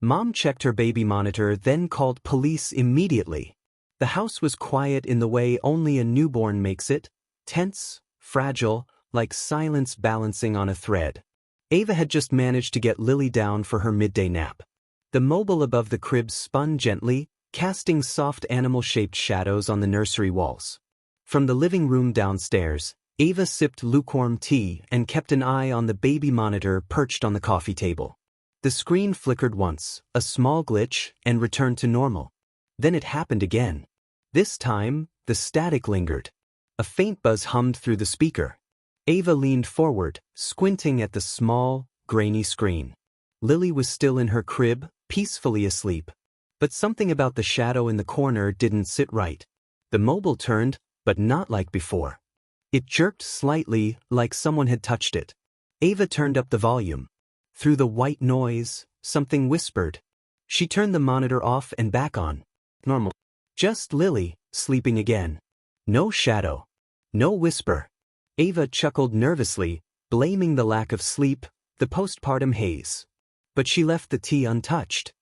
Mom checked her baby monitor, then called police immediately. The house was quiet in the way only a newborn makes it, tense, fragile, like silence balancing on a thread. Ava had just managed to get Lily down for her midday nap. The mobile above the crib spun gently, casting soft animal-shaped shadows on the nursery walls. From the living room downstairs, Ava sipped lukewarm tea and kept an eye on the baby monitor perched on the coffee table. The screen flickered once, a small glitch, and returned to normal. Then it happened again. This time, the static lingered. A faint buzz hummed through the speaker. Ava leaned forward, squinting at the small, grainy screen. Lily was still in her crib, peacefully asleep. But something about the shadow in the corner didn't sit right. The mobile turned, but not like before. It jerked slightly, like someone had touched it. Ava turned up the volume. Through the white noise, something whispered. She turned the monitor off and back on. Normal. Just Lily, sleeping again. No shadow. No whisper. Ava chuckled nervously, blaming the lack of sleep, the postpartum haze. But she left the tea untouched.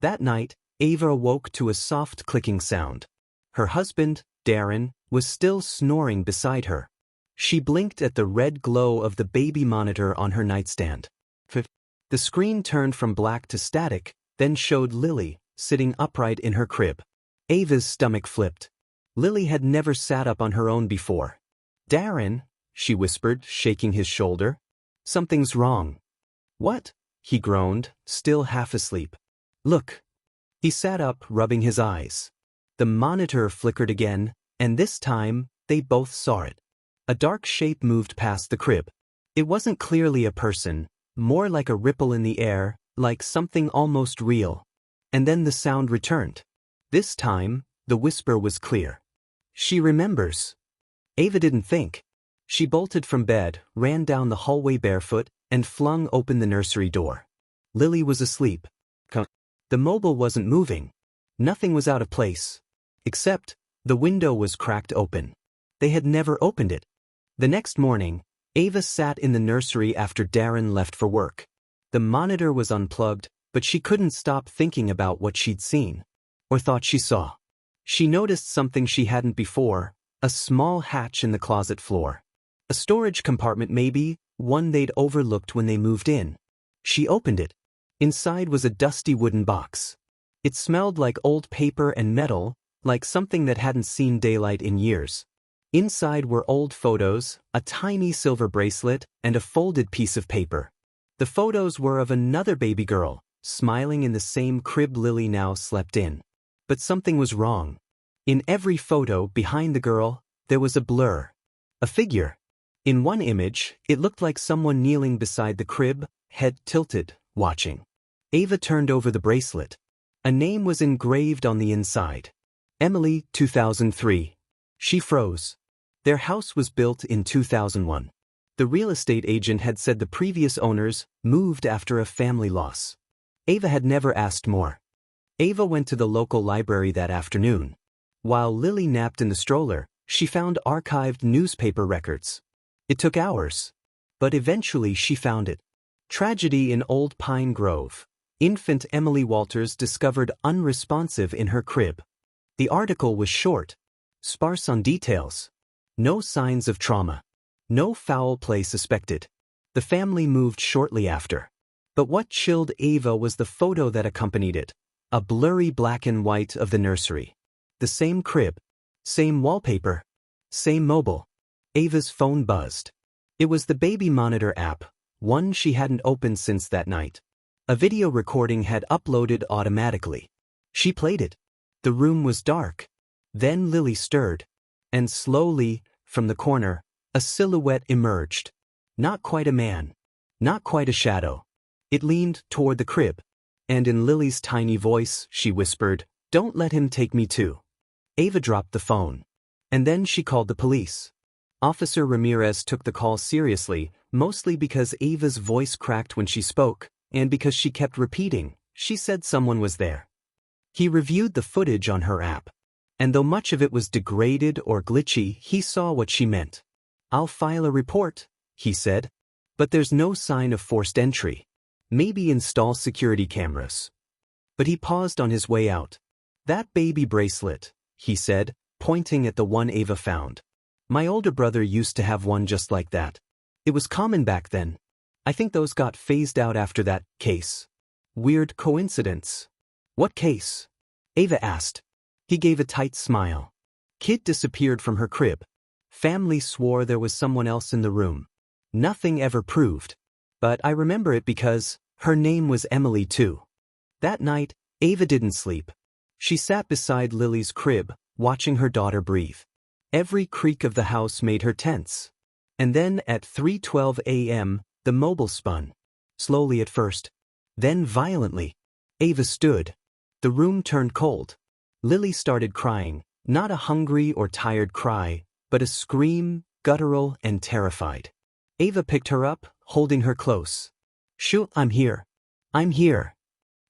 That night, Ava awoke to a soft clicking sound. Her husband, Darren, was still snoring beside her. She blinked at the red glow of the baby monitor on her nightstand. The screen turned from black to static, then showed Lily, sitting upright in her crib. Ava's stomach flipped. Lily had never sat up on her own before. "Darren," she whispered, shaking his shoulder. "Something's wrong." "What?" he groaned, still half asleep. "Look." He sat up, rubbing his eyes. The monitor flickered again, and this time, they both saw it. A dark shape moved past the crib. It wasn't clearly a person, more like a ripple in the air, like something almost real. And then the sound returned. This time, the whisper was clear. "She remembers." Ava didn't think. She bolted from bed, ran down the hallway barefoot, and flung open the nursery door. Lily was asleep. The mobile wasn't moving. Nothing was out of place. Except, the window was cracked open. They had never opened it. The next morning, Ava sat in the nursery after Darren left for work. The monitor was unplugged, but she couldn't stop thinking about what she'd seen. Or thought she saw. She noticed something she hadn't before, a small hatch in the closet floor. A storage compartment maybe, one they'd overlooked when they moved in. She opened it. Inside was a dusty wooden box. It smelled like old paper and metal, like something that hadn't seen daylight in years. Inside were old photos, a tiny silver bracelet, and a folded piece of paper. The photos were of another baby girl, smiling in the same crib Lily now slept in. But something was wrong. In every photo, behind the girl, there was a blur. A figure. In one image, it looked like someone kneeling beside the crib, head tilted, watching. Ava turned over the bracelet. A name was engraved on the inside. Emily, 2003. She froze. Their house was built in 2001. The real estate agent had said the previous owners moved after a family loss. Ava had never asked more. Ava went to the local library that afternoon. While Lily napped in the stroller, she found archived newspaper records. It took hours. But eventually she found it. Tragedy in Old Pine Grove. Infant Emily Walters discovered unresponsive in her crib. The article was short, sparse on details. No signs of trauma. No foul play suspected. The family moved shortly after. But what chilled Ava was the photo that accompanied it. A blurry black and white of the nursery. The same crib. Same wallpaper. Same mobile. Ava's phone buzzed. It was the baby monitor app, one she hadn't opened since that night. A video recording had uploaded automatically. She played it. The room was dark. Then Lily stirred. And slowly, from the corner, a silhouette emerged. Not quite a man. Not quite a shadow. It leaned toward the crib. And in Lily's tiny voice, she whispered, "Don't let him take me too." Ava dropped the phone. And then she called the police. Officer Ramirez took the call seriously, mostly because Ava's voice cracked when she spoke, and because she kept repeating, she said someone was there. He reviewed the footage on her app. And though much of it was degraded or glitchy, he saw what she meant. "I'll file a report," he said. "But there's no sign of forced entry. Maybe install security cameras." but he paused on his way out. "That baby bracelet," he said, pointing at the one Ava found. "My older brother used to have one just like that. It was common back then. I think those got phased out after that case." "Weird coincidence." "What case?" Ava asked. He gave a tight smile. "Kid disappeared from her crib. Family swore there was someone else in the room. Nothing ever proved. But I remember it because her name was Emily too." That night, Ava didn't sleep. She sat beside Lily's crib, watching her daughter breathe. Every creak of the house made her tense. And then at 3:12 a.m., the mobile spun. Slowly at first. Then violently. Ava stood. The room turned cold. Lily started crying, not a hungry or tired cry, but a scream, guttural and terrified. Ava picked her up, holding her close. "Shoot, I'm here. I'm here."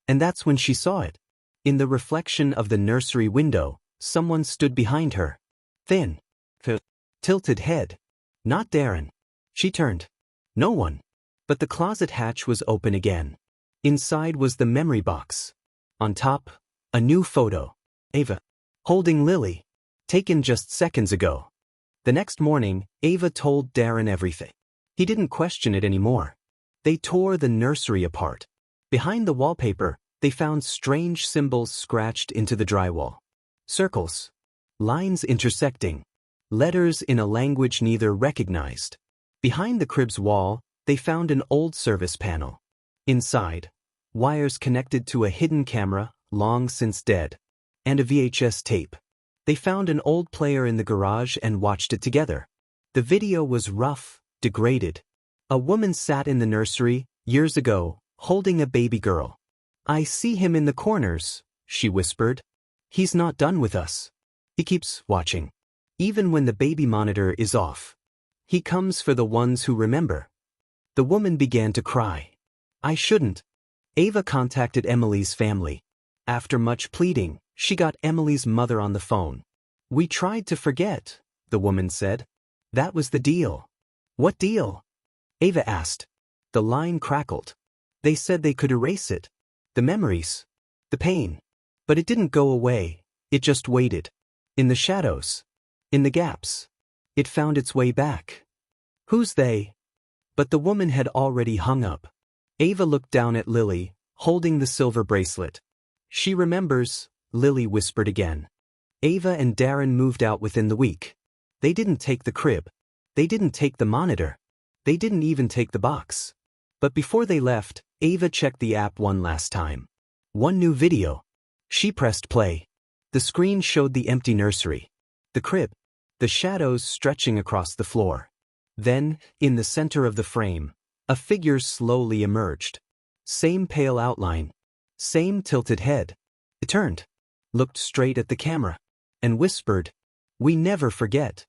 And that's when she saw it. In the reflection of the nursery window, someone stood behind her. Thin. Tilted head. Not Darren. She turned. No one. But the closet hatch was open again. Inside was the memory box. On top, a new photo. Ava. Holding Lily. Taken just seconds ago. The next morning, Ava told Darren everything. He didn't question it anymore. They tore the nursery apart. Behind the wallpaper, they found strange symbols scratched into the drywall. Circles. Lines intersecting. Letters in a language neither recognized. Behind the crib's wall, they found an old service panel. Inside, wires connected to a hidden camera, long since dead, and a VHS tape. They found an old player in the garage and watched it together. The video was rough, degraded. A woman sat in the nursery, years ago, holding a baby girl. "I see him in the corners," she whispered. "He's not done with us. He keeps watching. Even when the baby monitor is off. He comes for the ones who remember." The woman began to cry. "I shouldn't." Ava contacted Emily's family. After much pleading, she got Emily's mother on the phone. "We tried to forget," the woman said. "That was the deal." "What deal?" Ava asked. The line crackled. "They said they could erase it. The memories. The pain. But it didn't go away. It just waited. In the shadows. In the gaps. It found its way back." "Who's they?" But the woman had already hung up. Ava looked down at Lily, holding the silver bracelet. "She remembers," Lily whispered again. Ava and Darren moved out within the week. They didn't take the crib. They didn't take the monitor. They didn't even take the box. But before they left, Ava checked the app one last time. One new video. She pressed play. The screen showed the empty nursery. The crib. The shadows stretching across the floor. Then, in the center of the frame, a figure slowly emerged. Same pale outline. Same tilted head. It turned. Looked straight at the camera. And whispered, "We never forget."